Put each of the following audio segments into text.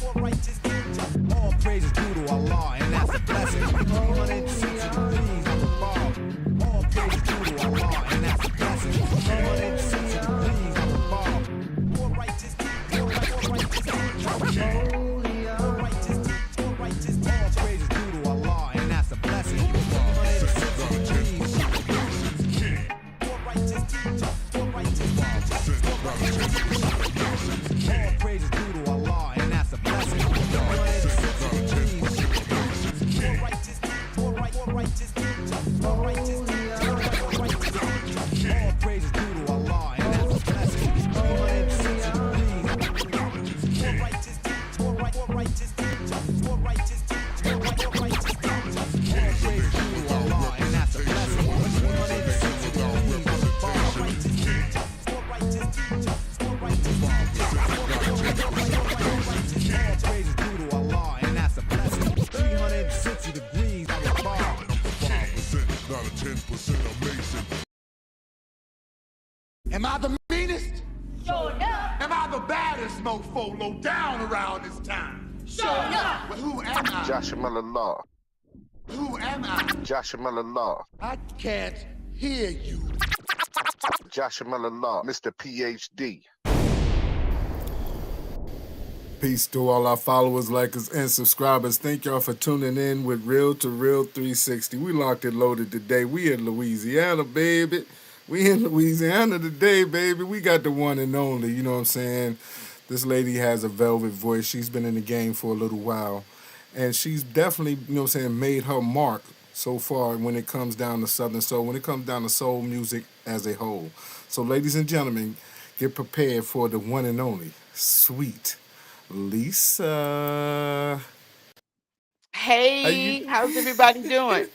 All praises due to Allah, and that's a blessing. 360 degrees of above. All praises due to Allah, and that's a blessing. 360 degrees of above. More righteous, more righteous, more righteous, more righteous. All praises due to Allah, and that's a blessing. 360 degrees. More righteous, more righteous, more righteous. All praises due to Allah, and that's a blessing. 360 degrees. More righteous, more righteous, more righteous, more righteous. All praises due to Allah, and that's a blessing. 360 degrees. More righteous, more righteous, more righteous, more righteous. All praises due to Allah, and that's a blessing. 360 degrees. More righteous, more righteous, more righteous. All praises due to Allah, and that's a blessing. 360 degrees. Not a 10% amazing. Am I the meanest? Sure enough. Am I the baddest mofo low down around this town? Sure enough. Well, who am I? Jashamallah. Who am I? Jashamallah. I can't hear you. Jashamallah. Mr. PhD. Peace to all our followers, likers, and subscribers. Thank y'all for tuning in with Real2reel360. We locked and loaded today. We in Louisiana, baby. We in Louisiana today, baby. We got the one and only, you know what I'm saying? This lady has a velvet voice. She's been in the game for a little while. And she's definitely, you know what I'm saying, made her mark so far when it comes down to Southern Soul, when it comes down to soul music as a whole. So, ladies and gentlemen, get prepared for the one and only Sweet Lysa. Hey, how's everybody doing?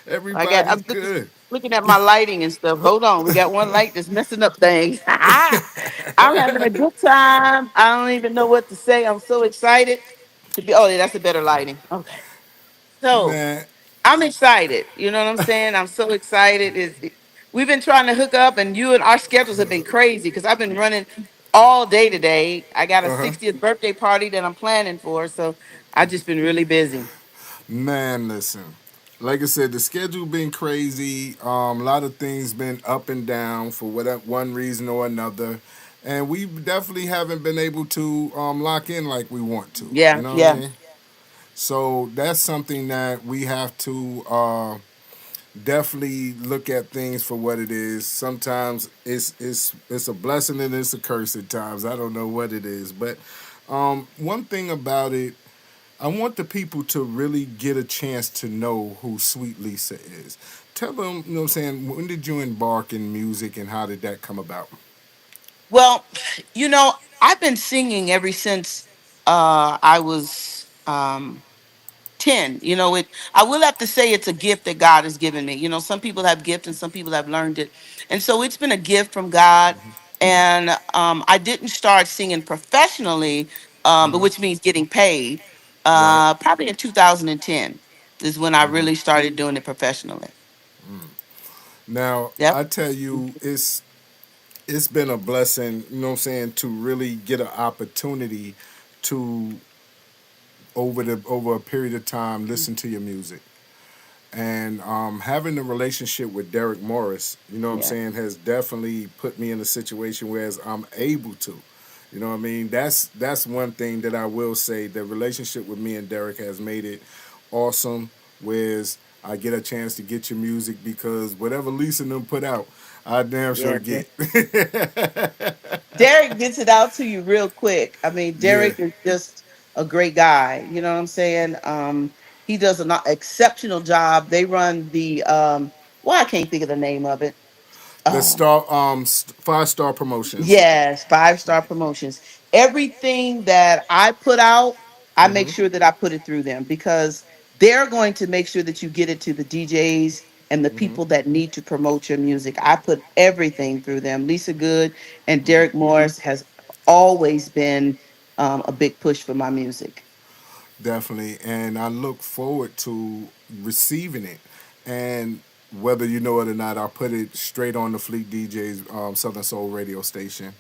I'm Everybody's just good. looking at my lighting and stuff. Hold on, we got one light that's messing up things. I'm having a good time. I don't even know what to say. I'm so excited to be. Oh, yeah, that's a better lighting. Okay, so Man, I'm excited. You know what I'm saying? I'm so excited. We've been trying to hook up, and you and our schedules have been crazy because I've been running all day today. I got a 60th birthday party that I'm planning for, so I've just been really busy. man, listen. Like I said, the schedule been crazy. A lot of things been up and down for whatever one reason or another, and we definitely haven't been able to lock in like we want to. You Yeah, know what I yeah. mean? So that's something that we have to definitely look at things for what it is. Sometimes it's a blessing and it's a curse at times. I don't know what it is, but one thing about it, I want the people to really get a chance to know who Sweet Lysa is. Tell them, you know what I'm saying, when did you embark in music and how did that come about? Well, I've been singing ever since I was 10. I will have to say it's a gift that God has given me. Some people have gifts and some people have learned it. And so it's been a gift from God. And I didn't start singing professionally, but which means getting paid, Right. probably in 2010 is when I really started doing it professionally. Now, Yep. I tell you, it's been a blessing, you know what I'm saying, to really get an opportunity to over a period of time listen to your music. And having a relationship with Derek Morris, you know what I'm Yeah. saying, has definitely put me in a situation where I'm able to. You know what I mean? That's one thing that I will say. The relationship with me and Derek has made it awesome. Whereas I get a chance to get your music because whatever Lisa and them put out, I damn sure Yeah. get. Derek gets it out to you real quick. I mean, Yeah. Derek is just a great guy. You know what I'm saying? He does an exceptional job. They run the well, I can't think of the name of it. The Um, star 5-star promotions. yes, 5-star promotions. Everything that I put out, I make sure that I put it through them because they're going to make sure that you get it to the DJs and the people that need to promote your music. I put everything through them. Lisa Good and Derek Morris has always been a big push for my music. Definitely, and I look forward to receiving it. And whether you know it or not, I'll put it straight on the Fleet DJ's Southern Soul radio station.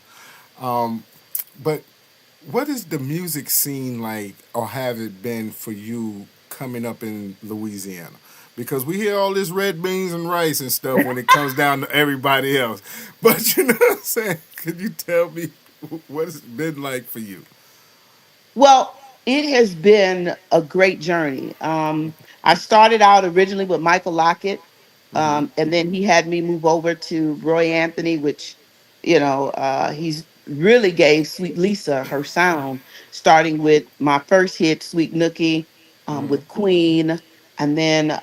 But what is the music scene like, or have it been for you coming up in Louisiana? Because we hear all this red beans and rice and stuff when it comes down to everybody else. But you know what I'm saying? Could you tell me what it's been like for you? Well, it has been a great journey. I started out originally with Michael Lockett, and then he had me move over to Roy Anthony, which, he's really gave Sweet Lisa her sound, starting with my first hit, Sweet Nookie, with Queen. And then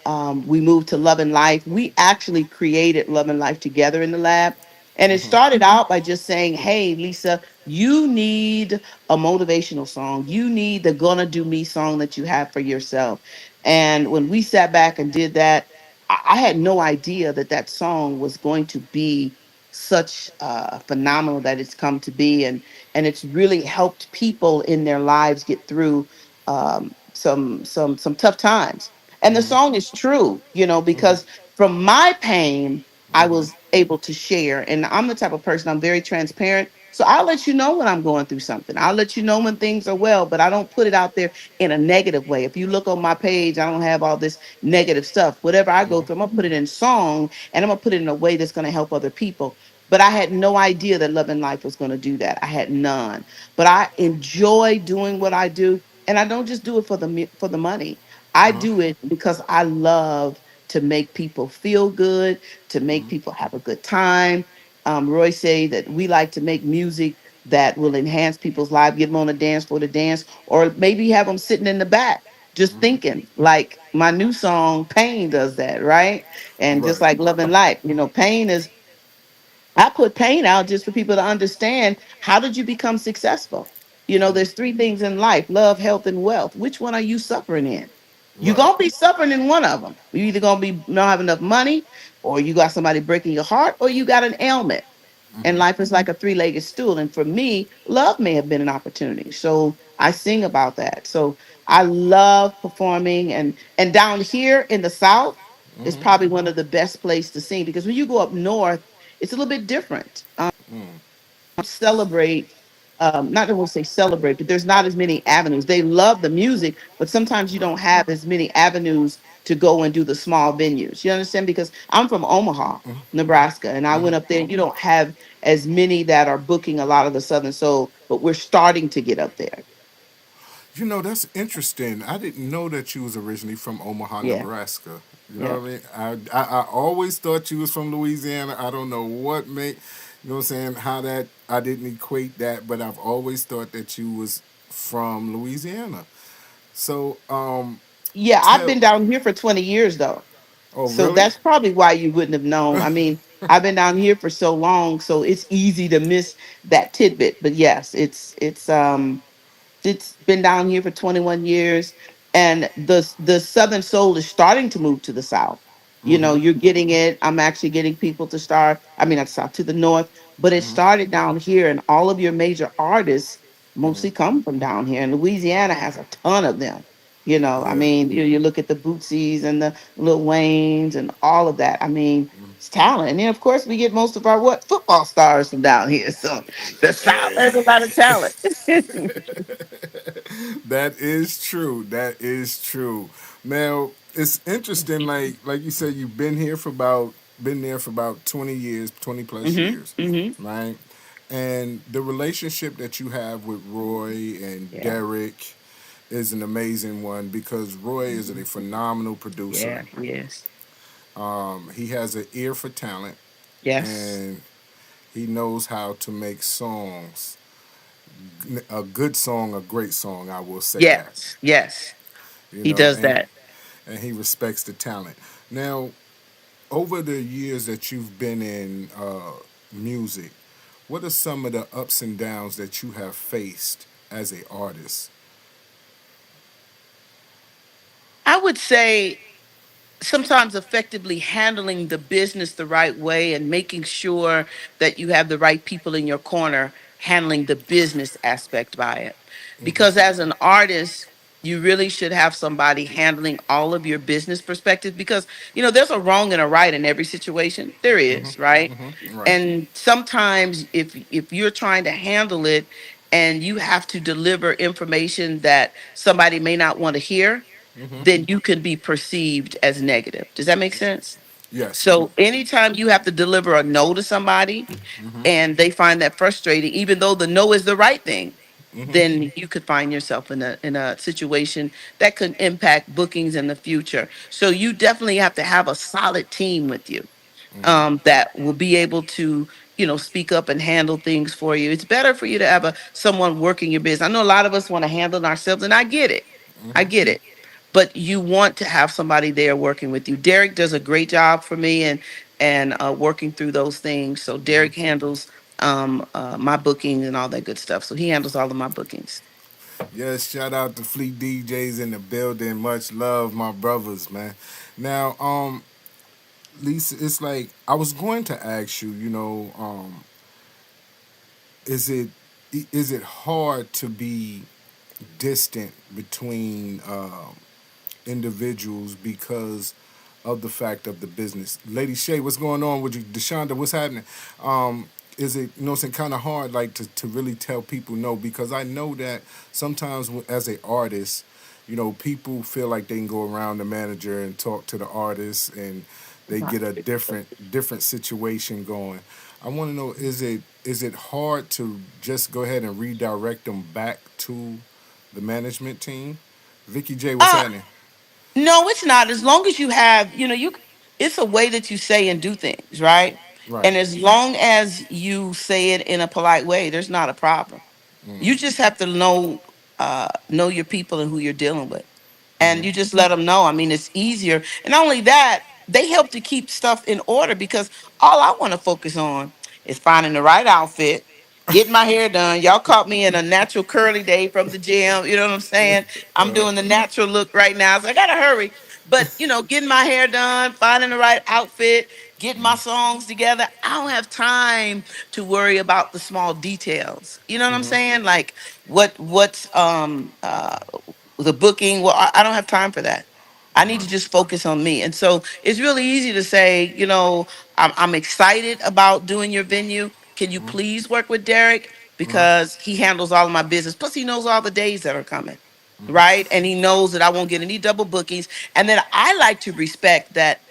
we moved to Love and Life. We actually created Love and Life together in the lab. And it started out by just saying, hey, Lisa, you need a motivational song. You need the Gonna Do Me song that you have for yourself. And when we sat back and did that, I had no idea that that song was going to be such phenomenal that it's come to be, and it's really helped people in their lives get through some tough times. And the song is true, because from my pain I was able to share. And I'm the type of person, I'm very transparent. So I'll let you know when I'm going through something. I'll let you know when things are well, but I don't put it out there in a negative way. If you look on my page, I don't have all this negative stuff. Whatever I go through, I'm gonna put it in song, and I'm gonna put it in a way that's gonna help other people. But I had no idea that Love and Life was gonna do that. I had none. But I enjoy doing what I do, and I don't just do it for for the money. I do it because I love to make people feel good, to make people have a good time. Roy say that we like to make music that will enhance people's lives, get them on a dance floor to dance, or maybe have them sitting in the back just thinking. Like my new song, Pain, does that, right? And just Right. like Love and Life, Pain is, I put pain out just for people to understand, how did you become successful? There's three things in life: love, health, and wealth. Which one are you suffering in? You're Right. gonna be suffering in one of them. You either gonna be not have enough money, or you got somebody breaking your heart, or you got an ailment. And life is like a three-legged stool. And for me, love may have been an opportunity. So I sing about that. So I love performing, and down here in the South is probably one of the best places to sing, because when you go up north, it's a little bit different. Celebrate, not that we'll say celebrate, but there's not as many avenues. They love the music, but sometimes you don't have as many avenues to go and do the small venues. You understand? Because I'm from Omaha, Nebraska, and I went up there, and you don't have as many that are booking a lot of the Southern Soul, but we're starting to get up there. You know, that's interesting. I didn't know that you was originally from Omaha, Yeah. Nebraska. You know Yeah. what I mean? I always thought you was from Louisiana. I don't know what made, you know what I'm saying, how that, I didn't equate that, but I've always thought that you was from Louisiana. So, Yeah, I've tell, been down here for 20 years though. oh, So really? that's probably why you wouldn't have known. I mean, I've been down here for so long, so it's easy to miss that tidbit. But yes, it's been down here for 21 years, and the Southern Soul is starting to move to the South. You're getting it. I'm actually getting people to start, I mean, not south, to the north, but it started down here, and all of your major artists mostly come from down here, and Louisiana has a ton of them. I Yeah. mean, you look at the Bootsies and the Lil Waynes and all of that. I mean, it's talent. And then, of course, we get most of our football stars from down here. So the South has a lot of talent. That is true. That is true. Now it's interesting. Like you said, you've been there for about 20 years, 20 plus Hmm. years, Hmm. right? And the relationship that you have with Roy and Yeah. Derek is an amazing one, because Roy is a phenomenal producer. Yeah. Yes. He has an ear for talent, Yes. and he knows how to make songs, a good song, a great song. I will say that. Yes. Yes. You He know, does that. and he respects the talent. Now, over the years that you've been in music, what are some of the ups and downs that you have faced as a artist? I would say sometimes effectively handling the business the right way and making sure that you have the right people in your corner handling the business aspect by it. Because as an artist, you really should have somebody handling all of your business perspectives, because there's a wrong and a right in every situation. There is, right? Right. And sometimes if you're trying to handle it and you have to deliver information that somebody may not want to hear, then you can be perceived as negative. Does that make sense? Yes. So anytime you have to deliver a no to somebody and they find that frustrating, even though the no is the right thing, then you could find yourself in a situation that could impact bookings in the future. So you definitely have to have a solid team with you, that will be able to, speak up and handle things for you. It's better for you to have someone working your business. I know a lot of us want to handle it ourselves, and I get it. I get it. But you want to have somebody there working with you. Derek does a great job for me, and working through those things. So Derek handles my booking and all that good stuff. So he handles all of my bookings. Yes, shout out to Fleet DJs in the building. Much love, my brothers, man. Now, Lisa, it's like I was going to ask you, is it is it hard to be distant between individuals because of the fact of the business? Lady Shay, what's going on with you? Deshonda, what's happening? Is it, it's kind of hard, like, to really tell people no? Because I know that sometimes as an artist, people feel like they can go around the manager and talk to the artist, and they get a different situation going. I want to know, is it hard to just go ahead and redirect them back to the management team? Vicky J, what's Uh, happening? no, it's not. As long as you have, it's a way that you say and do things, right? Right. And as long as you say it in a polite way, there's not a problem. You just have to know your people and who you're dealing with, and you just let them know. I mean, it's easier, and not only that, they help to keep stuff in order, because all I want to focus on is finding the right outfit, getting my hair done. Y'all caught me in a natural curly day from the gym. You know what I'm saying? I'm doing the natural look right now, so I gotta hurry. But getting my hair done, finding the right outfit, getting my songs together. I don't have time to worry about the small details. You know what I'm saying? Like what's the booking. Well, I don't have time for that. I need to just focus on me. And so it's really easy to say, I'm excited about doing your venue. Can you please work with Derek? Because he handles all of my business. Plus, he knows all the days that are coming, right? And he knows that I won't get any double bookings. And then I like to respect that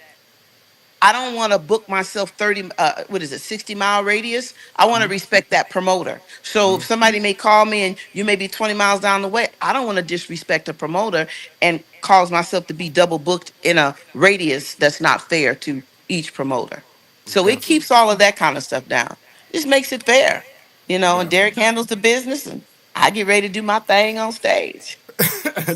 I don't want to book myself 30, what is it, 60-mile radius. I want to respect that promoter. So if somebody may call me and you may be 20 miles down the way, I don't want to disrespect a promoter and cause myself to be double booked in a radius that's not fair to each promoter. So it Definitely. keeps all of that kind of stuff down. Just makes it fair, and Derek Definitely. handles the business, and I get ready to do my thing on stage.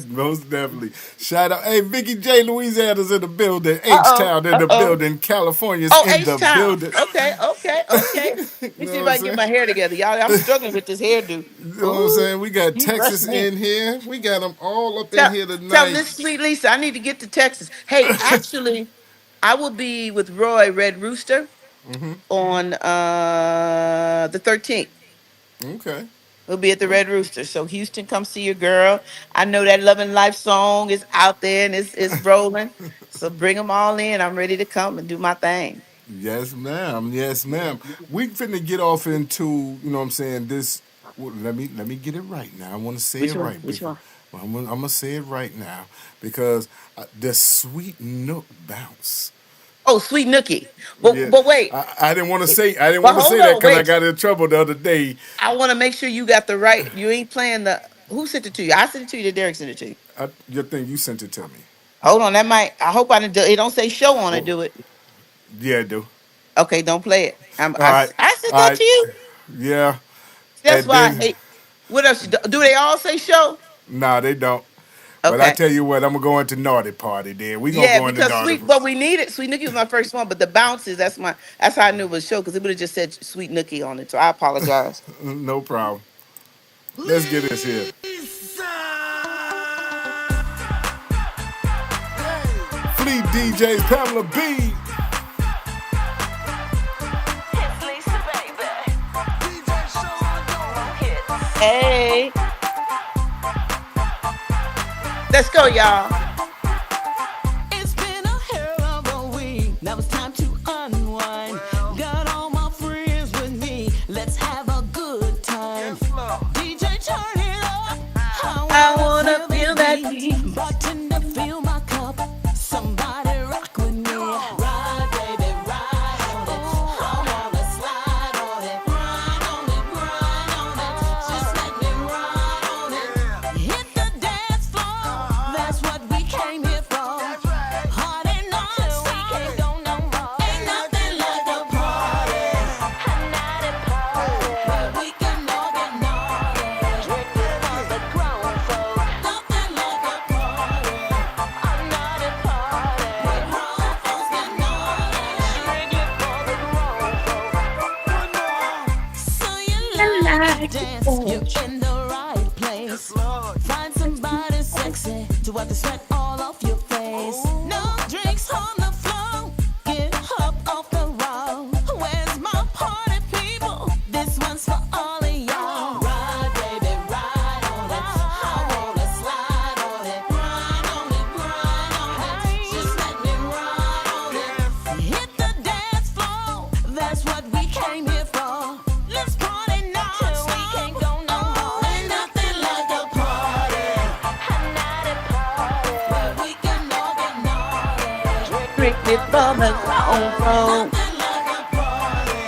Most definitely. Shout out. Hey, Vicky J. Louisiana's in the building. Uh-oh. H-Town in the Uh-oh. building. California's Oh, in H the Town. building. Okay, okay, okay. Let me You see know if what I'm I can get saying? my hair together. Y'all, I'm struggling with this hairdo. You know what I'm Ooh, saying? We got you Texas rushing in. in here. We got them all up in Tell, here tell tonight. this sweet Lisa, I need to get to Texas. Hey, actually, I will be with Roy Red Rooster on the 13th. Okay. We'll be at the Oh, Red Rooster. So Houston, come see your girl. I know that Loving Life song is out there and it's rolling. So bring them all in. I'm ready to come and do my thing. yes, ma'am. Yes, ma'am. We finna get off into, what I'm saying, this. Well, let me get it right now. I want to say it Which one? right Which before. one? I'm gonna say it right now because the sweet nook bounce. Oh, Sweet Nookie. But Yeah, but wait. I didn't want to say I didn't But want to say hold that on, because I wait. got in trouble the other day. I want to make sure you got the right. You ain't playing the. Who sent it to you? I sent it to you. Or Derek sent it to you. Your thing, you sent it to me. Hold on, that might. I hope I didn't. It don't say show on it. Oh, Do it. yeah, I do. Okay, don't play it. All right, I sent all that right, to you. yeah, That's and why I then hate. What else? Do they all say show? nah, they don't. But I Okay. tell you what, I'm gonna go into naughty party. Then we gonna Yeah, go into because naughty. Sweet. But we need it. Sweet Nookie was my first one, but the bounces. That's my. That's how I knew it was show, because it would have just said Sweet Nookie on it. So I apologize. No problem. Let's get this here. Fleet DJs, Pamela B. Hey, let's go, y'all. It's been a hell of a week. Now it's time to unwind. Got all my friends with me. Let's have a good time. DJ Bartender, fill my cup. Somebody rock with me. Ride, baby, ride on it. I wanna slide on it. Grind on it, grind on it. Just let me ride on it. Hit the dance floor. That's what we came here for. Party non-stop. We can't go no more. Ain't nothing like a party. A night at party. Where we can all get naughty. Drinking for the grown folk. Nothing like a party. A night at party. Where grown folks get naughty. Drinking for the grown folk. So you like to dance, you're in the right place. Find somebody sexy to wipe the sweat all off your face. No drinks on the floor, get up off the wall. Where's my party people? This one's for all of y'all. Ride, baby, ride on it. I wanna slide on it. Grind on it, grind on it. Just let me ride on it. Hit the dance floor. That's what we came here for. Let's party now. We can't go no more. Ain't nothing like a party. A night at party. Where we can all get naughty. Strictly for the grown folk. Nothing like a party.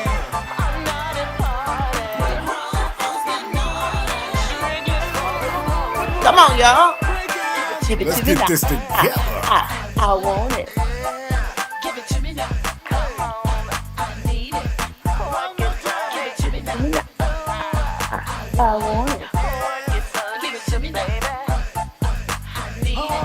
A night at party. Where grown folks get naughty. Drinking for the grown Come on, y'all. Give it Let's to me get now. this together. I want it. Give it to me now. Come on, I need it. Give it to me now. I want it. Give it to me now. I need it.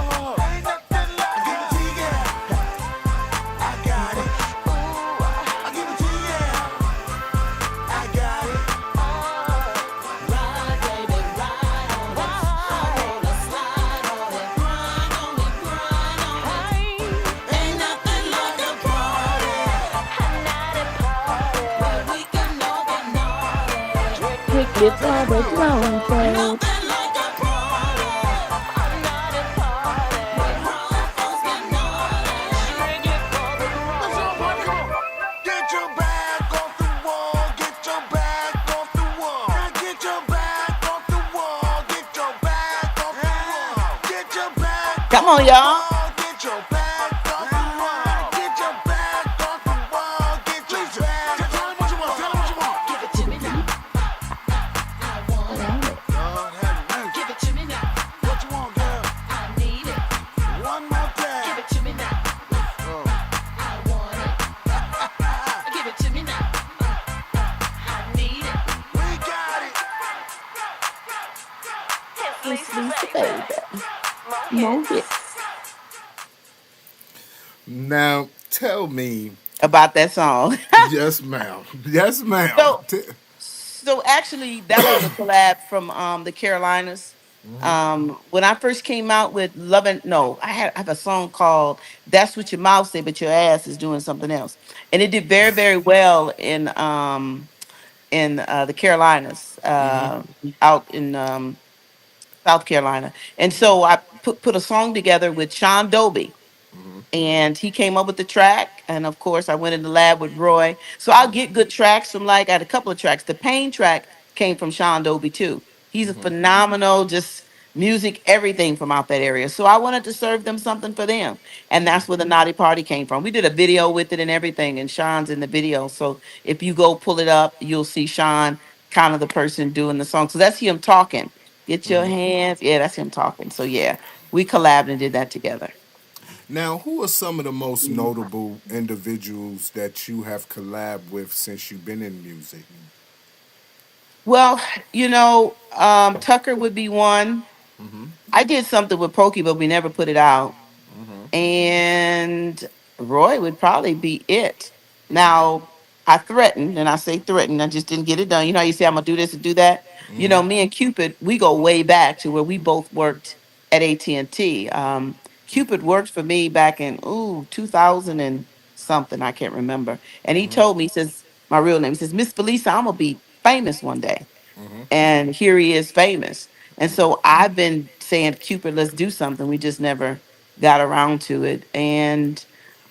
Ride, baby, ride on it. I wanna slide on it. Grind on it, grind on it. Ain't nothing like a party. A night at party. Where we can all get naughty. Strictly for the grown folk. Nothing like a party. A night at party. Where grown folks get naughty. Drinking for the grown. Get your back off the wall, get your back off the wall. Now get your back off the wall, get your back off the wall. Get your back Come on, y'all. get your back off the wall. Get your back off the wall, get your back. Tell him what you want, tell him what you want. Give it to me now. I want it. Lord have mercy. Give it to me now. What you want, girl? I need it. One more Give time. it to me now. I want it. Give it to me now. I need it. We got it. It's Lisa, baby. Move it. Now, tell me, About that song. yes, ma'am. Yes, ma'am. So So actually, that was a collab from the Carolinas. When I first came out with "Loving," no, I have a song called "That's What Your Mouth Say," but your ass is doing something else, and it did very very well in the Carolinas, out in South Carolina, and so I put a song together with Sean Dobie, and he came up with the track. And of course, I went in the lab with Roy. So I'll get good tracks from, like, I had a couple of tracks. The Pain track came from Sean Dobie too. He's a phenomenal, just music, everything from out that area. So I wanted to serve them something for them, and that's where the Naughty Party came from. We did a video with it and everything, and Sean's in the video. So if you go pull it up, you'll see Sean, kind of the person doing the song. So that's him talking. Get your hands, yeah, that's him talking. So yeah, we collabed and did that together. Now, who are some of the most notable individuals that you have collabed with since you've been in music? Well, Tucker would be one. I did something with Pokey, but we never put it out. And Roy would probably be it. Now, I threatened, and I say threatened, I just didn't get it done. You know how you say I'm gonna do this and do that? Me and Cupid, we go way back to where we both worked at AT&T. Cupid worked for me back in 2000 and something, I can't remember. And he told me, he says, my real name, he says, Miss Felisa, I'm gonna be famous one day. And here he is, famous. And so I've been saying, Cupid, let's do something. We just never got around to it. And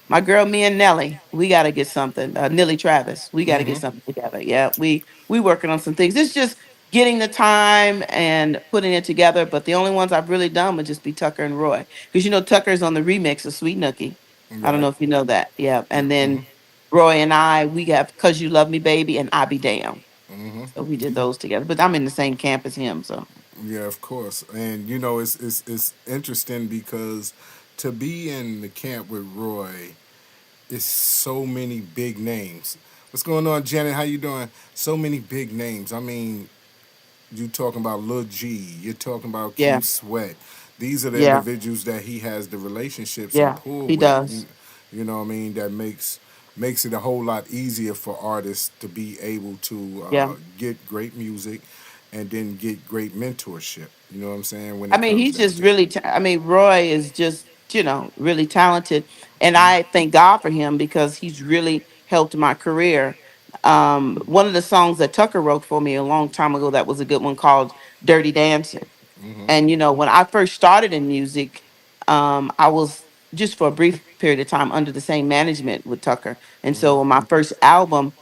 my girl, me and Nelly, we got to get something. Nelly Travis, we got to get something together. Yeah, we working on some things. It's just getting the time and putting it together. But the only ones I've really done would just be Tucker and Roy, because Tucker's on the remix of Sweet Nookie. I don't know Right. if you know that. Yeah, Yeah. and then Roy and I, we have "Cause You Love Me, Baby" and "I Be Damn." So we did those together. But I'm in the same camp as him, so Yeah, of course. And it's interesting because to be in the camp with Roy, it's so many big names. What's going on, Janet? How you doing? So many big names. I mean, you talking about Lil G. You're talking about yeah, Keith Sweat. These are the yeah, individuals that he has the relationships and yeah. pull He with. does. You know what I mean? That makes it a whole lot easier for artists to be able to Yeah. get great music and then get great mentorship. You know what I'm saying? When I it mean, comes he's down just to it. really. I mean, Roy is just really talented, and I thank God for him because he's really helped my career. One of the songs that Tucker wrote for me a long time ago, that was a good one, called "Dirty Dancing." And when I first started in music, I was just for a brief period of time under the same management with Tucker, and so on my first album,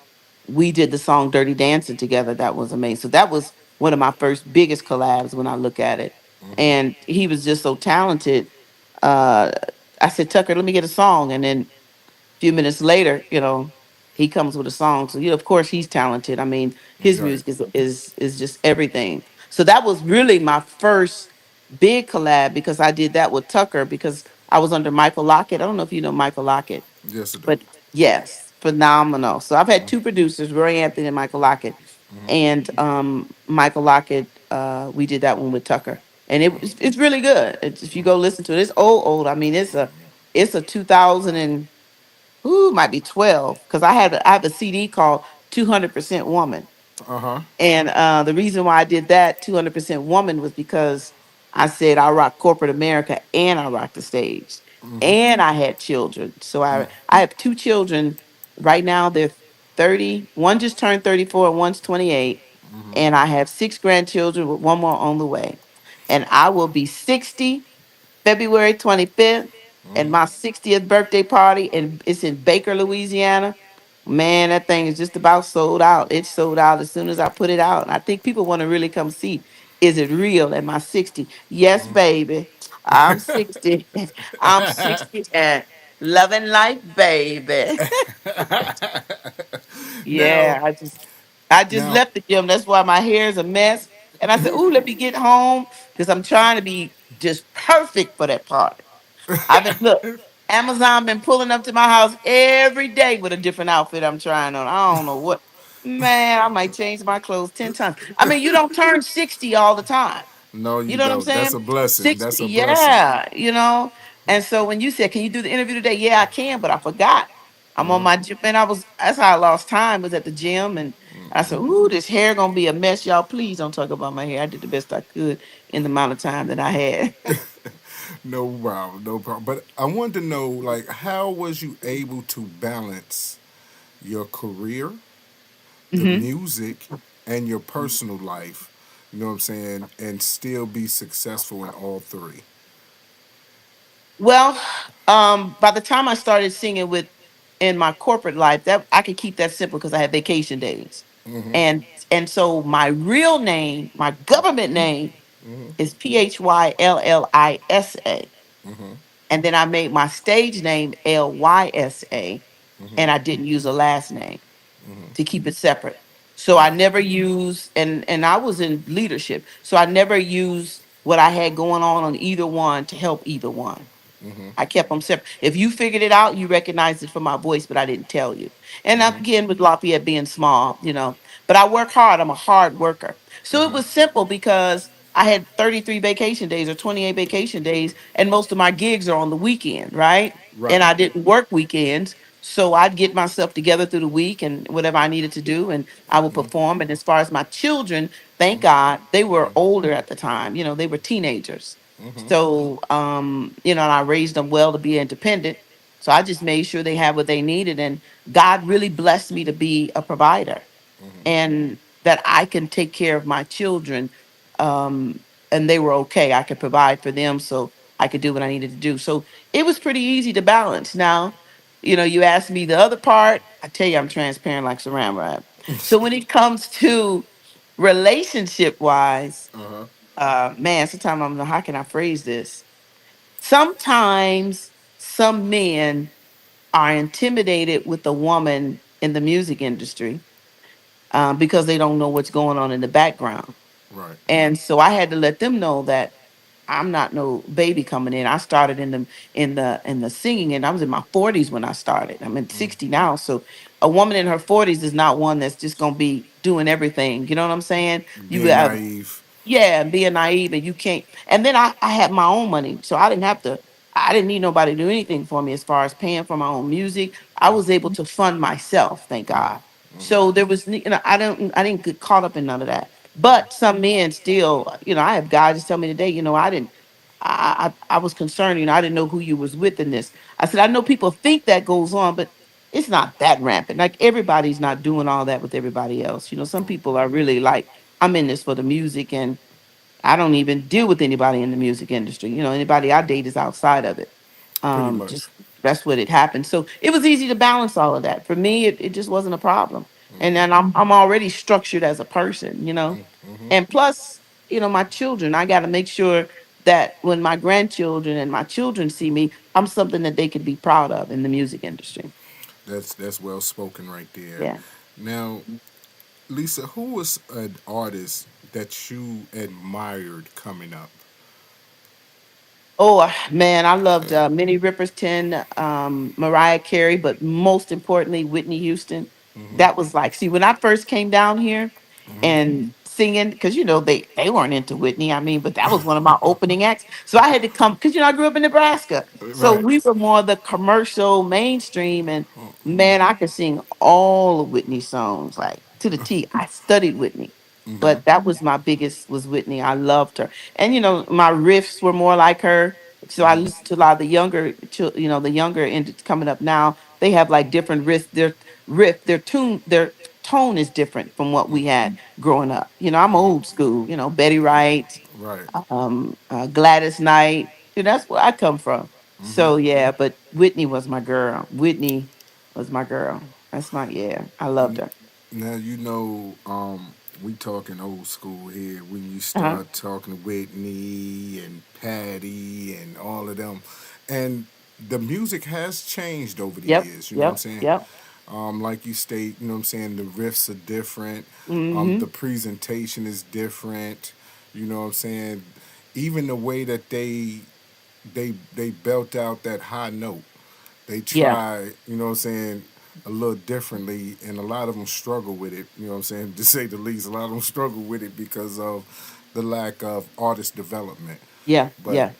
we did the song "Dirty Dancing" together. That was amazing. So that was one of my first biggest collabs when I look at it. And he was just so talented. Uh, I said, "Tucker, let me get a song." And then a few minutes later, he comes with a song. So of course he's talented. I mean, his Right. music is just everything. So that was really my first big collab, because I did that with Tucker because I was under Michael Lockett. I don't know if you know Michael Lockett. Yes, I do. But yes, phenomenal. So I've had two producers, Roy Anthony and Michael Lockett. And Michael Lockett, we did that one with Tucker. And it's really good. If you go listen to it, it's old. I mean, it's a 2000 and might be 12, because I have a CD called 200% Woman. Uh huh. And the reason why I did that 200% Woman was because I said I rock corporate America and I rock the stage. And I had children. So I have two children right now. They're 30. One just turned 34 and one's 28. And I have six grandchildren with one more on the way. And I will be 60 February 25th, and my 60th birthday party, and it's in Baker, Louisiana. Man, that thing is just about sold out. It's sold out as soon as I put it out. And I think people want to really come see, is it real at my 60? Yes, baby. I'm 60. I'm 60 and loving life, baby. Now, Yeah, I just now, left the gym. That's why my hair is a mess. And I said, "Ooh, let me get home because I'm trying to be just perfect for that party." I've been look, Amazon been pulling up to my house every day with a different outfit I'm trying on. I don't know what. Man, I might change my clothes 10 times. I mean, you don't turn 60 all the time. no, You you know what I'm don't. That's saying? a blessing. 60, That's a blessing. yeah. And so when you said, "Can you do the interview today?" Yeah, I can, but I forgot. I'm on my gym, and that's how I lost time, was at the gym. And I said, "Ooh, this hair gonna be a mess, y'all. Please don't talk about my hair. I did the best I could in the amount of time that I had." No problem, no problem. But I wanted to know, like, how was you able to balance your career, the hmm music, and your personal life? You know what I'm saying, and still be successful in all three. Well, by the time I started singing with in my corporate life, that I could keep that simple because I had vacation days. And so my real name, my government name, is Phyllisa. And then I made my stage name Lysa, and I didn't use a last name to keep it separate. So I never use, and I was in leadership, so I never used what I had going on either one to help either one. I kept them separate. If you figured it out, you recognized it from my voice, but I didn't tell you. And again, with Lafayette being small, but I work hard. I'm a hard worker. So it was simple because I had 33 vacation days or 28 vacation days, and most of my gigs are on the weekend, right? And Right. I didn't work weekends. So I'd get myself together through the week and whatever I needed to do, and I would perform. And as far as my children, thank God they were older at the time. They were teenagers. So, and I raised them well to be independent. So I just made sure they had what they needed. And God really blessed me to be a provider, and that I can take care of my children. And they were okay. I could provide for them, so I could do what I needed to do. So it was pretty easy to balance. Now, you asked me the other part. I tell you, I'm transparent like saran wrap. So when it comes to Relationship wise, Uh huh. man, sometimes I'm like, how can I phrase this? Sometimes some men are intimidated with a woman in the music industry because they don't know what's going on in the background. Right. And so I had to let them know that I'm not no baby coming in. I started in the singing, and I was in my 40s when I started. I'm in 60 now, so a woman in her 40s is not one that's just gonna be doing everything. You know what I'm saying? You Being have, naive. yeah, and being naive, and you can't. And then I had my own money, so I didn't have to. I didn't need nobody to do anything for me as far as paying for my own music. I was able to fund myself, thank God. So there was, I didn't get caught up in none of that. But some men still, I have guys just tell me today, I didn't. I was concerned, I didn't know who you was with in this. I said, I know people think that goes on, but it's not that rampant. Like everybody's not doing all that with everybody else. Some people are really like, I'm in this for the music, and I don't even deal with anybody in the music industry. Anybody I date is outside of it. Pretty much. Just that's what it happened. So it was easy to balance all of that. For me, it just wasn't a problem. And then I'm already structured as a person. And plus, my children, I gotta make sure that when my grandchildren and my children see me, I'm something that they could be proud of in the music industry. That's well spoken right there. Yeah. Now, Lisa, who was an artist that you admired coming up? Oh man, I loved Minnie Riperton, Mariah Carey, but most importantly, Whitney Houston. That was like, see, when I first came down here and singing, because they weren't into Whitney. I mean, but that was one of my opening acts. So I had to come because I grew up in Nebraska, so Right. we were more the commercial mainstream. And man, I could sing all of Whitney's songs like to the T. I studied Whitney, but that was my biggest was Whitney. I loved her. And my riffs were more like her. So I listen to a lot of the younger, the younger and coming up now. They have like different riffs. Their tone is different from what we had growing up. I'm old school. Betty Wright, Right. Gladys Knight. That's where I come from. So yeah, but Whitney was my girl. Whitney was my girl. That's my, yeah. I loved her. Now we talking old school here. When you Uh-huh. start talking Whitney and Patty and all of them, and the music has changed over the Yep. years. You know what I'm Yep. saying? Yep. Like you state, you know what I'm saying. The riffs are different. Mm-hmm. The presentation is different. You know what I'm saying. Even the way that they belt out that high note. They Yeah. try, you know what I'm saying, a little differently, and a lot of them struggle with it, you know what I'm saying, to say the least. A lot of them struggle with it because of the lack of artist development. Yeah. But Yeah.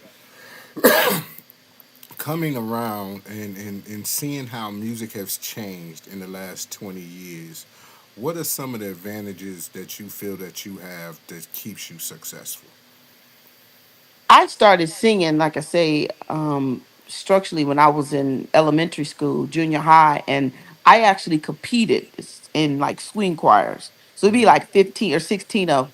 coming around and seeing how music has changed in the last 20 years, what are some of the advantages that you feel that you have that keeps you successful? I started singing, like I say, structurally when I was in elementary school, junior high, and I actually competed in like swing choirs. So it'd be like 15 or 16 of,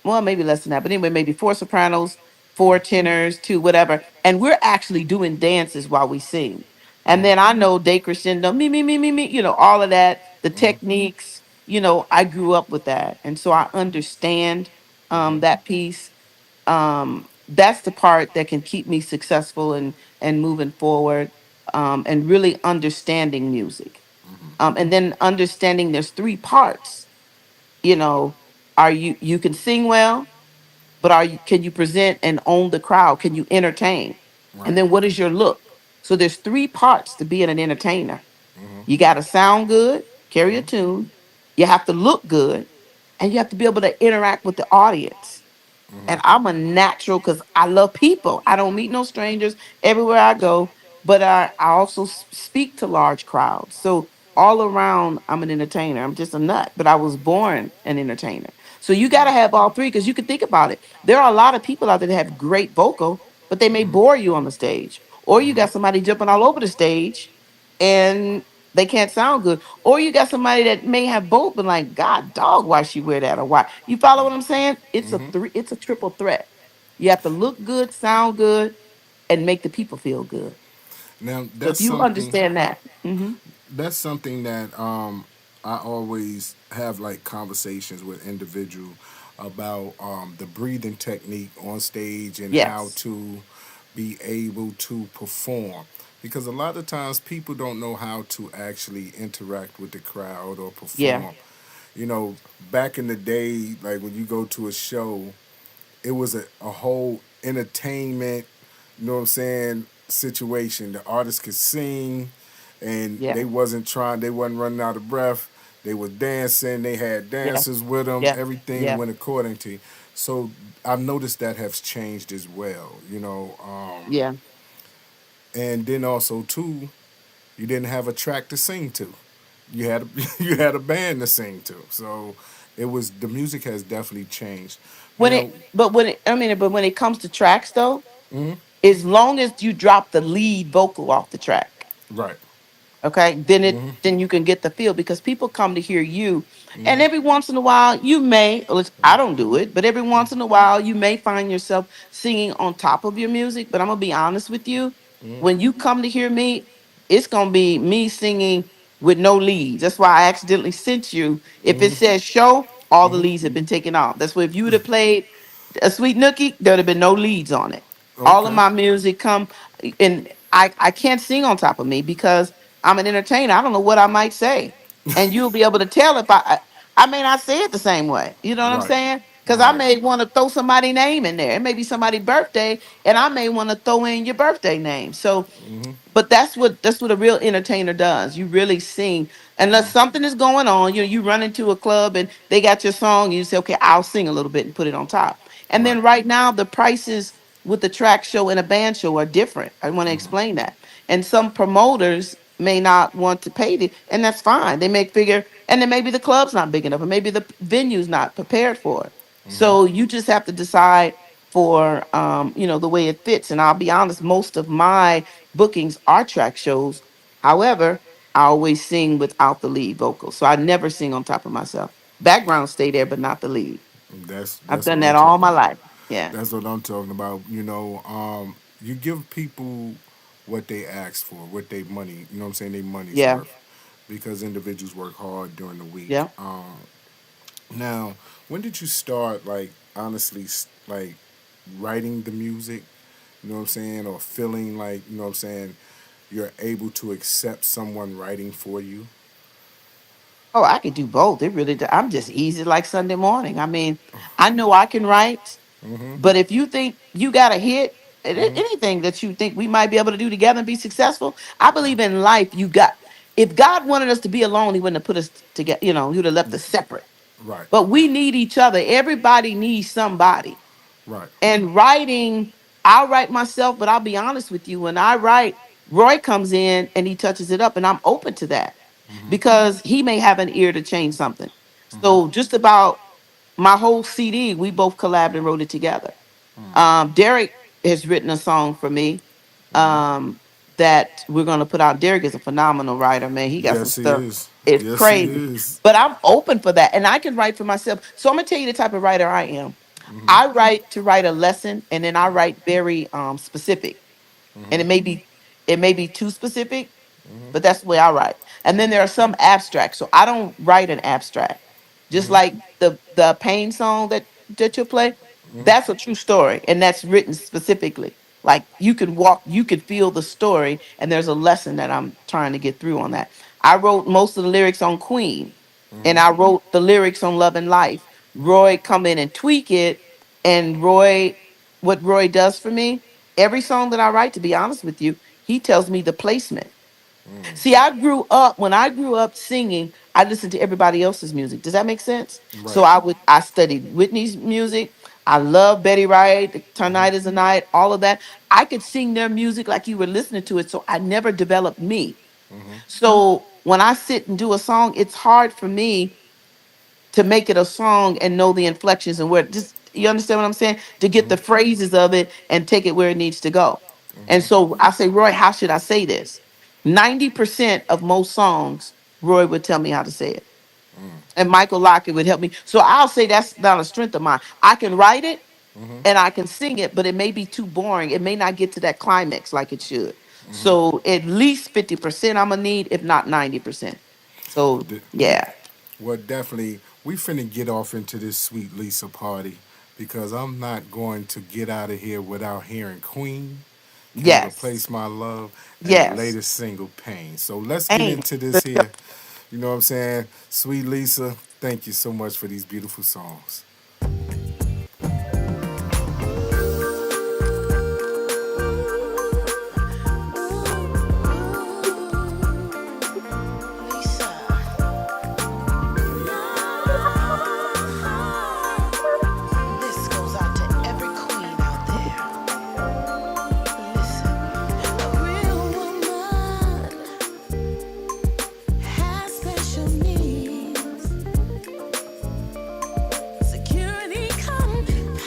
well, maybe less than that, but anyway, maybe four sopranos, four tenors, two, whatever. And we're actually doing dances while we sing. And then I know de crescendo, me, all of that, the techniques, I grew up with that. And so I understand that piece. That's the part that can keep me successful and moving forward, and really understanding music, and then understanding there's three parts. you know are you can sing well, but can you present and own the crowd? Can you entertain? And Right. then what is your look? So there's three parts to being an entertainer. You got to sound good, carry a tune, you have to look good, and you have to be able to interact with the audience. And I'm a natural because I love people. I don't meet no strangers everywhere I go, but I also speak to large crowds. So all around, I'm an entertainer. I'm just a nut, but I was born an entertainer. So you got to have all three because you can think about it. There are a lot of people out there that have great vocal, but they may bore you on the stage. Or you got somebody jumping all over the stage and they can't sound good. Or you got somebody that may have both, but like, God dog, why she wear that? Or why? You follow what I'm saying? It's a triple threat. You have to look good, sound good, and make the people feel good. Now, So if you understand that, that's something that I always have like conversations with individual about the breathing technique on stage and how Yes. to be able to perform. Because a lot of times people don't know how to actually interact with the crowd or Yeah. perform. You know, back in the day, like when you go to a show, it was a whole entertainment, you know what I'm saying, situation. The artist could sing and Yeah. they wasn't running out of breath. They were dancing, they had Yeah. dancers with them, Yeah. everything Yeah. went according to. So I've noticed that has changed as well, you know. Yeah. And then also too, you didn't have a track to sing to. You had you had a band to sing to. So it was the music has definitely changed. When Now, it, but when it, I mean, but when it comes to tracks though, as long as you drop the lead vocal off the track, right. okay, then you can get the feel because people come to hear you, and every once in a while you may, I don't do it, but every once in a while you may find yourself singing on top of your music. But I'm gonna be honest with you, when you come to hear me, it's gonna be me singing with no leads. That's why I accidentally sent you. If it says show, all the leads have been taken off. That's why if you would have played a sweet nookie, there'd have been no leads on it. All of Okay. my music come, and I can't sing on top of me because I'm an entertainer. I don't know what I might say, and you'll be able to tell if I may not say it the same way. You know what I'm Right. saying? Because I Right. may want to throw somebody's name in there. It may be somebody's birthday, and I may want to throw in your birthday name. So but that's what a real entertainer does. You really sing unless something is going on. You run into a club and they got your song. You say, okay, I'll sing a little bit and put it on top. And Right. then right now the prices with the track show and a band show are different. I want to explain that. And some promoters may not want to pay the, and that's fine. They may figure, and then maybe the club's not big enough, or maybe the venue's not prepared for it. So you just have to decide for the way it fits. And I'll be honest, most of my bookings are track shows. However, I always sing without the lead vocal. So I never sing on top of myself. Background stay there, but not the lead. I've That's done what that I'm all my talking. life. Yeah. That's what I'm talking about. You know, you give people what they ask for, what they money. You know what I'm saying? They money's Yeah. worth, because individuals work hard during the week. Yeah. Now, when did you start, like, honestly, like, writing the music? You know what I'm saying? Or feeling like, you know what I'm saying, you're able to accept someone writing for you? Oh, I could do both. It really, I'm just easy like Sunday morning. I mean, I know I can write, but if you think you got a hit, anything that you think we might be able to do together and be successful, I believe in life. If God wanted us to be alone, He wouldn't have put us together. He would have left us separate. Right. But we need each other. Everybody needs somebody. Right. And writing, I'll write myself, but I'll be honest with you. When I write, Roy comes in and he touches it up, and I'm open to that because he may have an ear to change something. So just about my whole CD, we both collabed and wrote it together. Derek has written a song for me um, that we're going to put out. Derek is a phenomenal writer, man. He got some Yes, he stuff. is. It's Yes, he crazy. is. But I'm open for that. And I can write for myself. So I'm going to tell you the type of writer I am. I write to write a lesson, and then I write very specific. And it may be too specific, but that's the way I write. And then there are some abstracts. So I don't write an abstract. Just like the pain song that you'll play, that's a true story, and that's written specifically. Like you could feel the story, and there's a lesson that I'm trying to get through on that. I wrote most of the lyrics on Queen, and I wrote the lyrics on Love and Life. Roy come in and tweak it, and what Roy does for me, every song that I write, to be honest with you, he tells me the placement. See, when I grew up singing, I listened to everybody else's music. Does that make sense? So Right. I studied Whitney's music. I love Betty Wright, Tonight is the Night, all of that. I could sing their music like you were listening to it. So I never developed me. So when I sit and do a song, it's hard for me to make it a song and know the inflections and where just you understand what I'm saying? To get the phrases of it and take it where it needs to go. And so I say, Roy, how should I say this? 90% of most songs, Roy would tell me how to say it. And Michael Lockett would help me. So I'll say that's not a strength of mine. I can write it and I can sing it, but it may be too boring. It may not get to that climax like it should. So at least 50% I'm gonna need, if not 90%. So Th- yeah. Well, definitely, we finna get off into this sweet Lisa party because I'm not going to get out of here without hearing Queen, Can't Yes. Replace My Love, and the Yes. latest single, Pain. So let's get Ain't. into this here. You know what I'm saying? Sweet Lisa, thank you so much for these beautiful songs. This goes out to every queen out there. Listen, a real woman has special needs. Security, compassion,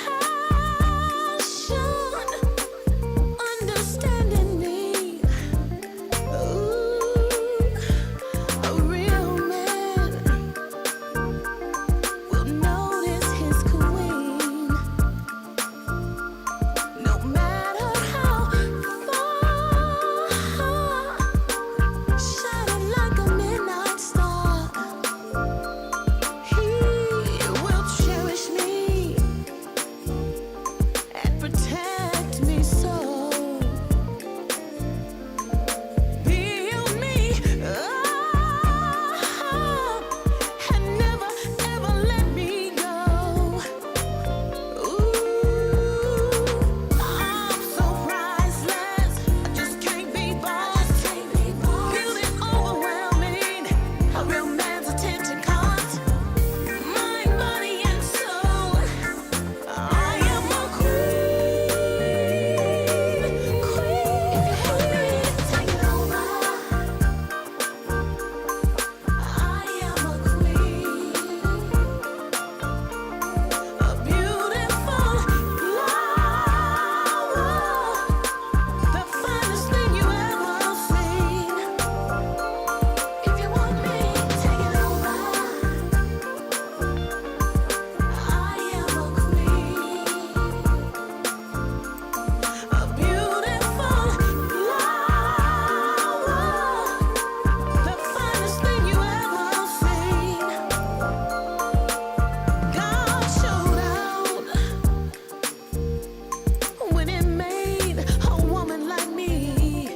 understanding me. Ooh, a real man will notice his queen, no matter how far, shining like a midnight star. He will cherish me and protect me so. Build me up and never ever let me go. Ooh, I'm so priceless, I just can't be bought. Feeling overwhelming, a real man's attention caught. Mind, body, and soul, I am a queen, queen. If you want me, take it over. I am a queen, a beautiful flower, the finest thing you ever seen. If you want me, take it over. I am a queen, a beautiful flower, the finest thing you ever seen. God showed out when He made a woman like me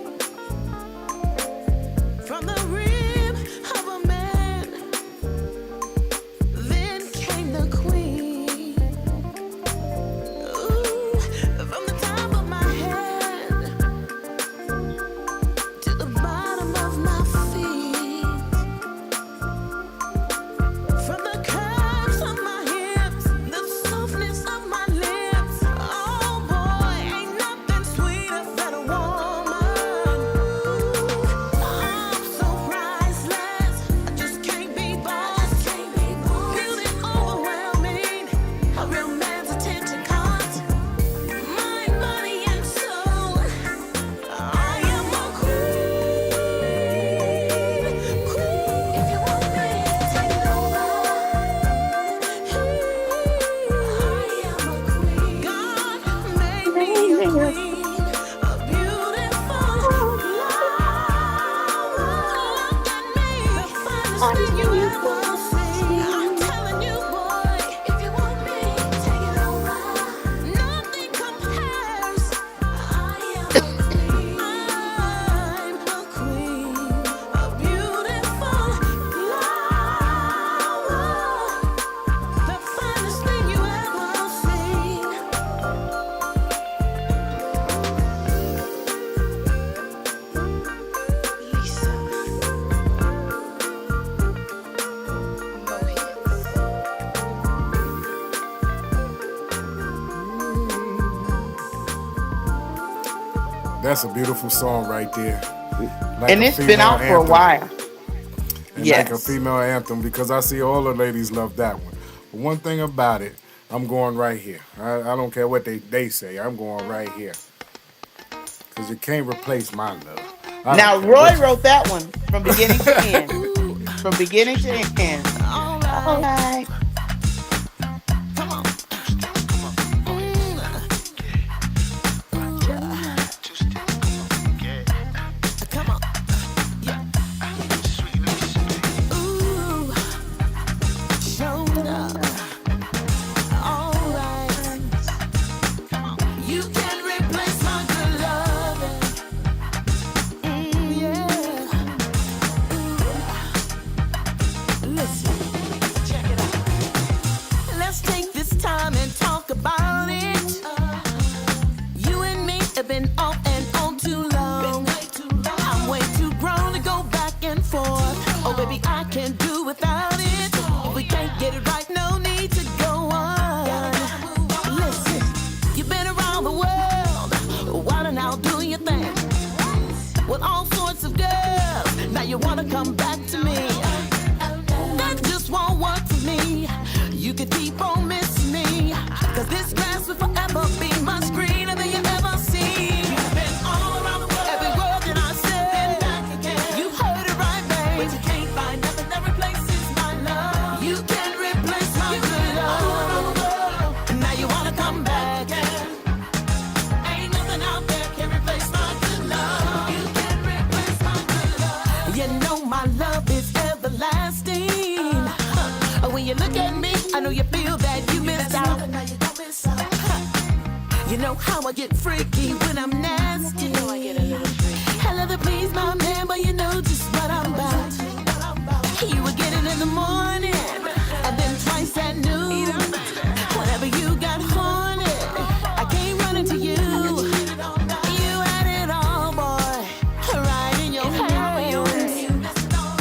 from the rib of a man. Then came the queen. Ooh, from the top of my head to the bottom of my feet, from the curves of my hips, the softness of my lips. Oh boy, ain't nothing sweeter than a woman. I'm so priceless, I just can't be bought. Feeling overwhelming, a real man's attention caught. Mind, body, and soul, I am a queen, queen. If you want me, take it over. I am a queen. God made me a queen, a beautiful flower. Look at me, the finest thing you ever seen. I'm telling you, boy, if you want me, take it over. Nothing compares. I am a queen. I'm a queen, a beautiful flower, the finest thing you ever seen. Lysa, That's a beautiful song right there. Like And a it's been female out for a anthem. while. And like a Yes. female anthem because I see all the ladies love that one. But one thing about it, I'm going right here. I don't care what they say. I'm going right here. Because you can't replace my love. I don't Now care Roy what you... wrote that one from beginning to end. From beginning to end. all All right, right. come on. Come on. Yeah. Ooh. We've been off and on too long. I'm way too grown to go back and forth. Oh, baby, I can't do without it. If we can't get it right, no need to go on. Listen, you've been around the world, wildin' out doing your thing with all sorts of girls. Now you wanna come back to me? That just won't work for me. You could keep on missing me, 'cause this grass will forever be much greener than you ever seen. You've been all around the world, every word that I said, you heard it right, babe. But you can't find nothing that replaces my love. You can't replace my good love. And now you wanna come back. Ain't nothing out there can replace my good love. You can't replace my good love. You know my love is everlasting. When you look at me, I know you feel that you missed out. You know how I get freaky when I'm nasty. I love to please my man, but you know just what I'm about. You would get it in the morning, and then twice at noon. Whenever you got horny, I came running to you. You had it all, boy, right in your hands.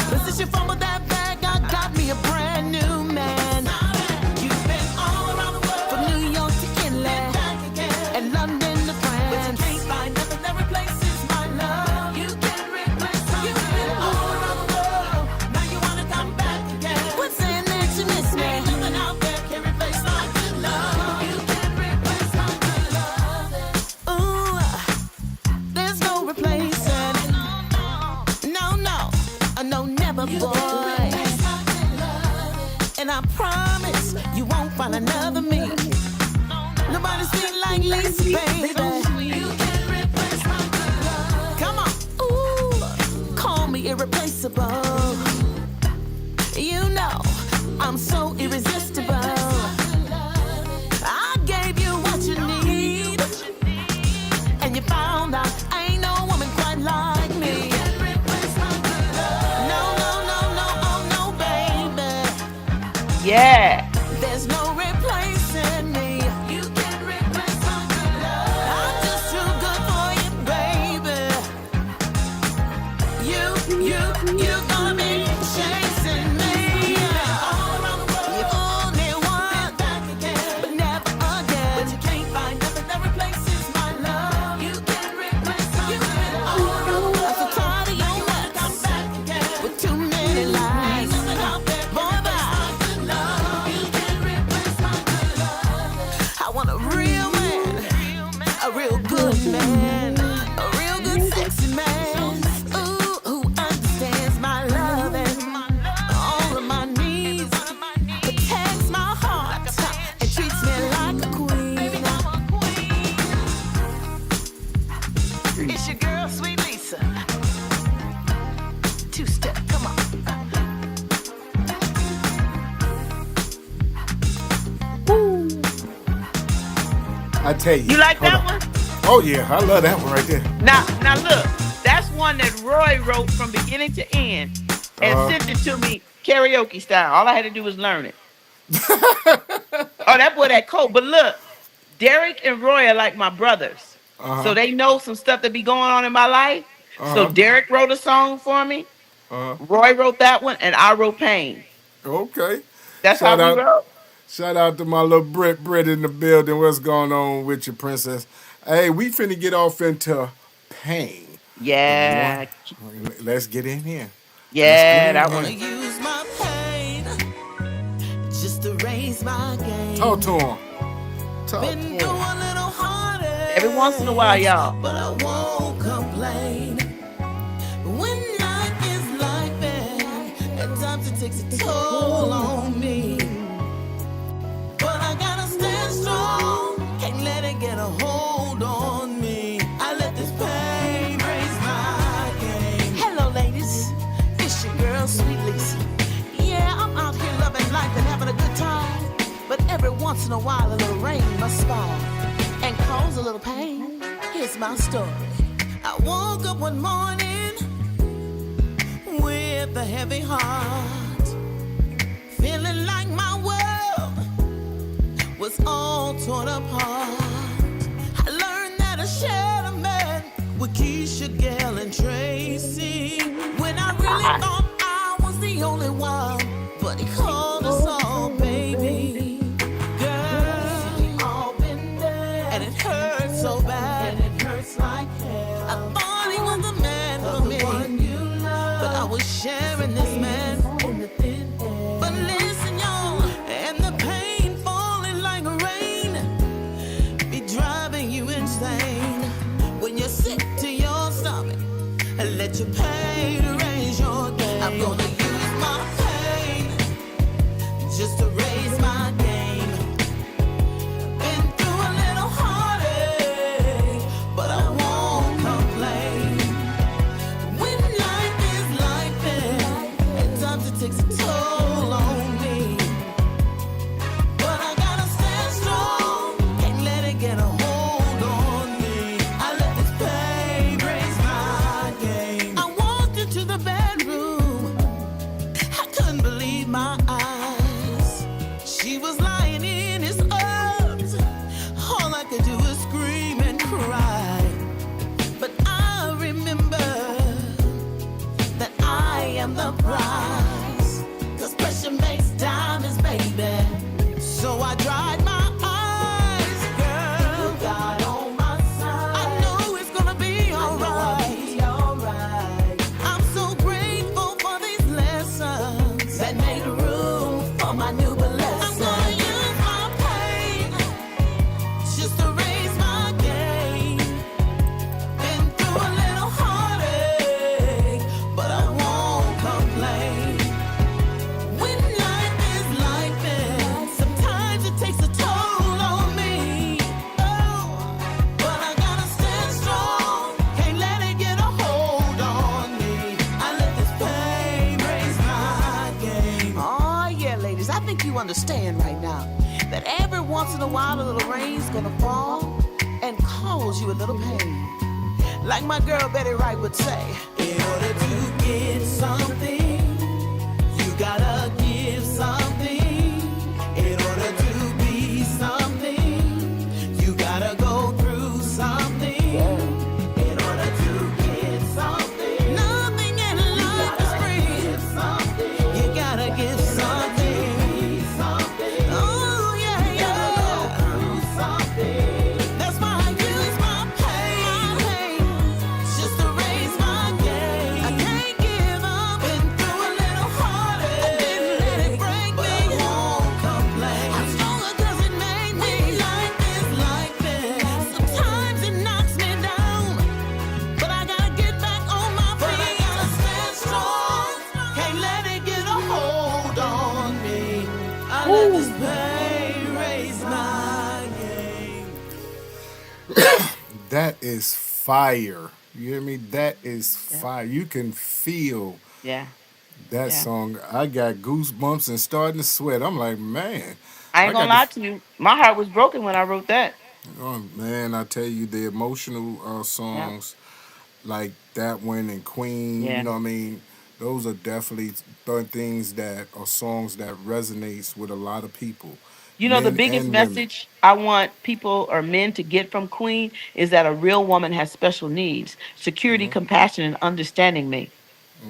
But since you fumbled that bag, I got me a brand new man. You've been all around the world, from New York to Italy, and London to France. But you can't find nothing that replaces my love. You can't replace my love. You've been all around the world, now you wanna come back again. What's saying that you miss me? Ain't nothing out there can replace my good love. You can't replace my good love. Ooh, there's no replacing. No, never, boy. And I promise you won't find another me. Nobody's sweet like Lysa, baby. You can't replace my good love. Come on, ooh, call me irreplaceable. You know I'm so irresistible. I gave you what you need, and you found out ain't no woman quite like me. Yeah. There's no replacing me. You can't replace my good love. I'm just too good for you, baby. You gonna be chasing me. All around the world, you only want back again, but never again. But you can't find nothing that replaces my love. You can't replace my good love. I'm so tired of your mess. Come back again with too many lies. Nothing out there. Boy, bye. I want a real man, a real good man, a real good sexy man. Ooh, who understands my love and all of my needs, protects my heart and treats me like a queen. It's your girl, sweet Lysa. Two-step, come on. I tell you. You like Hold that on. one? Oh yeah, I love that one right there. Now look, that's one that Roy wrote from beginning to end and sent it to me karaoke style. All I had to do was learn it. Oh, that boy that cold. But look, Derek and Roy are like my brothers. So they know some stuff that be going on in my life. So Derek wrote a song for me. Roy wrote that one, and I wrote Pain. Okay. That's how Shout we out. wrote. Shout out to my little Brit in the building. What's going on with you, princess? Hey, we finna get off into pain. Yeah. Let's get in here. Yeah, that I one. use my pain just to raise my game. Talk to him. Been through a little harder. Every once in a while, y'all. But I won't complain. When life is life, at times it takes a toll on me. But I gotta stand strong. Can't let it get a hold on me. I let this pain raise my game. Hello, ladies. It's your girl, sweet Lysa. Yeah, I'm out here loving life and having a good time. But every once in a while, a little rain must fall and cause a little pain. Here's my story. I woke up one morning with a heavy heart, feeling like my world was all torn apart. I learned that a shared let your pain raise your game. I'm gonna use my pain just to raise my game. Been through a little heartache, but I won't complain. When life is life, at times it takes a toll on me. But I gotta stand strong, can't let it get a hold on me. I let this pain raise my game. I walked into the bedroom, I couldn't believe my eyes. She was lying in his arms, all I could do was scream and cry. But I remember that I am the prize, 'cause pressure makes diamonds, baby. So I dried my eyes, girl. You got on my side. I know it's gonna be alright. I'm so grateful for these lessons that made room for my new blessing. I'm gonna use my pain just to raise my game. Been through a little heartache, but I won't complain. When life is life, sometimes it takes a toll on me. Oh, but I gotta stand strong, can't let it get a hold on me. I let this pain raise my game. Oh yeah, ladies, I think you understand right now that every once in a while a little rain's gonna fall and cause you a little pain. Like my girl Betty Wright would say, in order to get something, you gotta give something. In order to be something, you gotta go through something. In order to get something, nothing in life is free. You gotta give something. Oh yeah, yeah. Go through something. That's why I use my pain just to raise my game. I can't give up. Been through a little heartache. I didn't let it break me. I won't complain. I'm stronger 'cause it made me. Life is life. Sometimes it knocks me down, but I gotta get back on my feet. I gotta stand strong. Can't let it get a hold on me. I let this pain raise my game. That is fire. You hear me? That is fire. You can feel Yeah. that Yeah. song. I got goosebumps and starting to sweat. I'm like, man, I I ain't gonna got to. lie to you. My heart was broken when I wrote that. Oh man, I tell you, the emotional Yeah. songs like that one and Queen. You Yeah. know what I mean? Those are definitely things that are songs that resonates with a lot of people, You know, the men biggest and women. message I want people or men to get from Queen is that a real woman has special needs, security, compassion, and understanding me.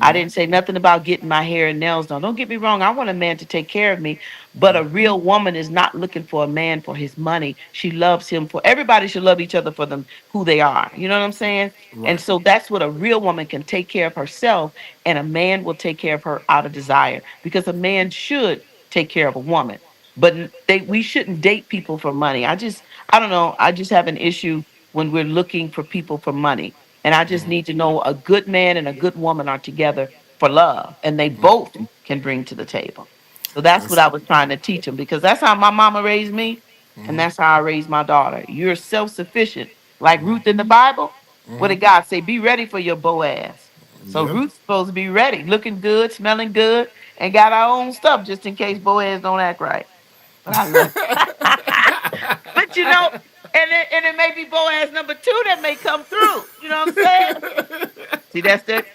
I didn't say nothing about getting my hair and nails done. Don't get me wrong. I want a man to take care of me, but a real woman is not looking for a man for his money. She loves him for everybody should love each other for them who they are. You know what I'm saying? And Right. so that's what a real woman can take care of herself, and a man will take care of her out of desire because a man should take care of a woman. But we shouldn't date people for money. I don't know. I just have an issue when we're looking for people for money. And I just need to know a good man and a good woman are together for love, and they both can bring to the table. So that's what That's I was trying to teach them because that's how my mama raised me, and that's how I raised my daughter. You're self sufficient, like Ruth in the Bible. What did God say? Be ready for your Boaz. So yeah. Ruth's supposed to be ready, looking good, smelling good, and got our own stuff just in case Boaz don't act right. But I love. But and it may be Boaz number two that may come through. You know what I'm saying? See, that's that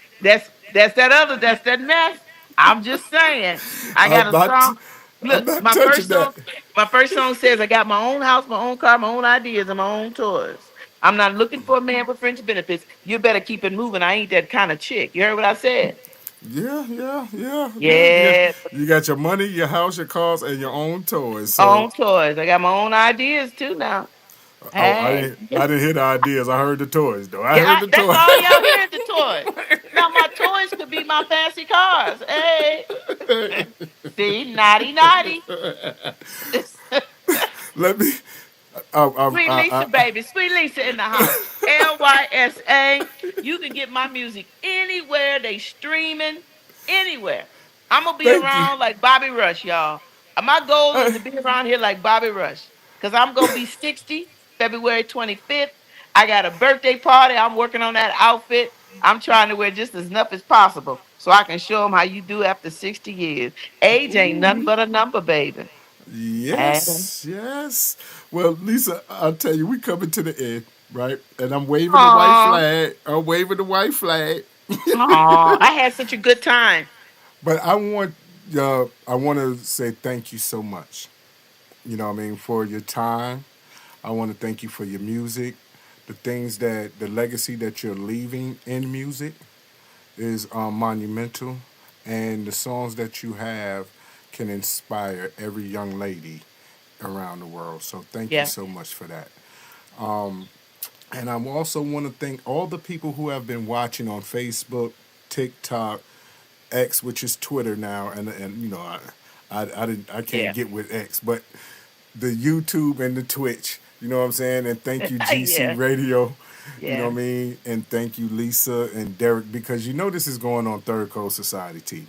mess. I'm just saying. I got I'm a not. song. I'm Look, not touching that. my first song says I got my own house, my own car, my own ideas, and my own toys. I'm not looking for a man with fringe benefits. You better keep it moving. I ain't that kind of chick. You heard what I said? Yeah, yeah, yeah, yeah, yeah. Yeah, You got your money, your house, your cars, and your own toys. So, own toys. I got my own ideas too now. oh, Hey. I didn't hear the ideas. I heard the toys though. I Yeah, heard the that's toys. all y'all hear is the toys. Now my toys could be my fancy cars. Hey, see, naughty, naughty. Let me Sweet Lisa, baby. Sweet Lisa in the house. Lysa. You can get my music anywhere they streaming, anywhere. I'm gonna be Thank you. around like Bobby Rush, y'all. My goal is to be around here like Bobby Rush. Cause I'm gonna be 60 February 25th. I got a birthday party. I'm working on that outfit. I'm trying to wear just as enough as possible so I can show them how you do after 60 years. Age ain't nothing but a number, baby. Hey. Yes, yes. Well, Lisa, I'll tell you, we coming to the end, right? And I'm waving the white Aw. flag. I'm waving the white flag. Aw, I had such a good time. But I want to say thank you so much. You know what I mean, for your time. I want to thank you for your music, the legacy that you're leaving in music is monumental, and the songs that you have can inspire every young lady around the world. So thank you Yeah. so much for that. And I also want to thank all the people who have been watching on Facebook, TikTok, X, which is Twitter now, and you know I can't Yeah. get with X, but the YouTube and the Twitch. You know what I'm saying? And thank you, GC Yeah. Radio. You know Yeah. what I mean? And thank you, Lisa and Derek, because you know this is going on Third Coast Society TV.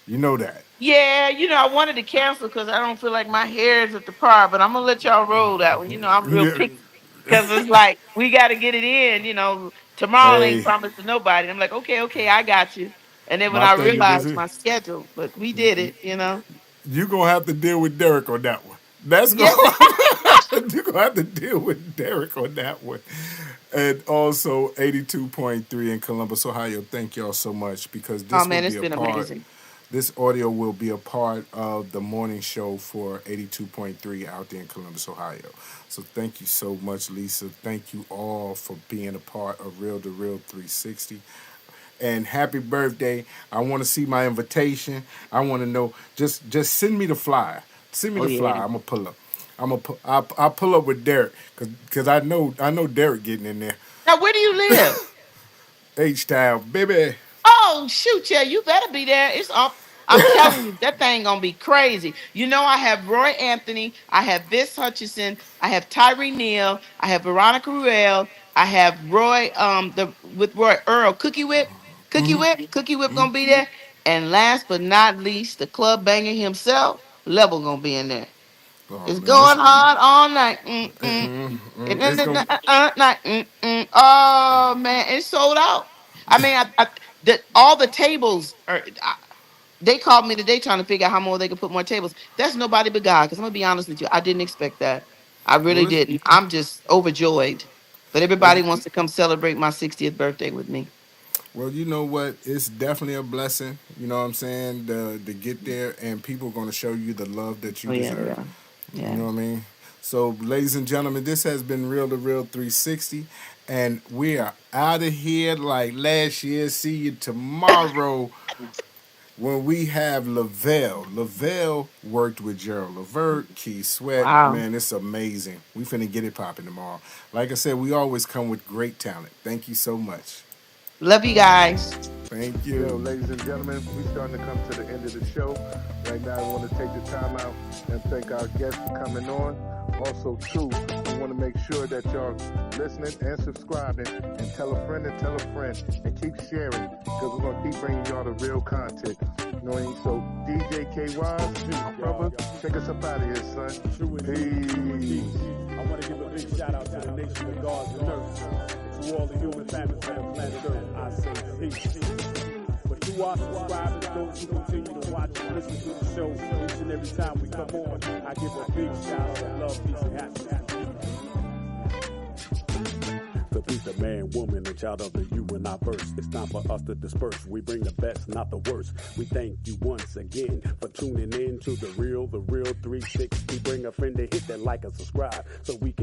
You know that. Yeah, I wanted to cancel because I don't feel like my hair is at the par, but I'm gonna let y'all roll that one. I'm real Yeah. picky because it's like we got to get it in. Tomorrow ain't Hey, promised to nobody. I'm like, okay, okay, I got you. And then when my I thing is realized this. my schedule, but we did it. You're going to have to deal with Derek on that one. That's going Yeah. You're going to have to deal with Derek on that one. And also 82.3 in Columbus, Ohio. Thank y'all so much because Oh this will man, it's be a been part, amazing. this audio will be a part of the morning show for 82.3 out there in Columbus, Ohio. So thank you so much, Lisa. Thank you all for being a part of Real to Real 360. And happy birthday. I want to see my invitation. I want to know. Just send me the flyer. Send me Oh the yeah. flyer. I'm gonna pull up. I'll pull up with Derek because I know Derek getting in there. Now, where do you live? H Town, baby. Oh shoot, yeah, you better be there. It's up. I'm telling you, that thing gonna be crazy. I have Roy Anthony, I have Vis Hutchison, I have Tyree Neal, I have Veronica Ruel, I have Roy, the with Roy Earl, Cookie Whip gonna be there. And last but not least, the club banger himself, Level gonna be in there. Oh It's man, going hard all night. it's gonna. Night. Oh man, it's sold out. I mean, all the tables are. They called me today trying to figure out how more they could put more tables. That's nobody but God. Because I'm gonna be honest with you, I didn't expect that. I really Well, didn't. I'm just overjoyed. But well, everybody wants to come celebrate my 60th birthday with me. well, you know what? It's definitely a blessing. You know what I'm saying? To get there, and people are gonna show you the love that you Oh yeah, deserve. yeah, You yeah. know what I mean? So, ladies and gentlemen, this has been Real to Real 360, and we are out of here like last year. See you tomorrow when we have Lavelle. Lavelle worked with Gerald Levert, Key Sweat. Wow. Man, it's amazing. We finna get it popping tomorrow. Like I said, we always come with great talent. Thank you so much. Love you guys. Thank Yo, you. ladies and gentlemen, we starting to come to the end of the show. Right now, I want to take the time out and thank our guests for coming on. Also, too, we want to make sure that y'all listening and subscribing and tell a friend and keep sharing because we're going to keep bringing y'all the real content. You know what I mean? So, DJ KY, brother, take us up out of here, son. Peace. I want to give a big shout out to the nation of gods and earth. To all the human families of the planet Earth, I say peace. But to our subscribers, those who continue to watch and listen to the show each and every time we come on, I give a big shout out of love, peace, and happiness. The peace of man, woman, and child of the you and I verse. It's time for us to disperse. We bring the best, not the worst. We thank you once again for tuning in to the Real 360. Bring a friend to hit that like and subscribe so we can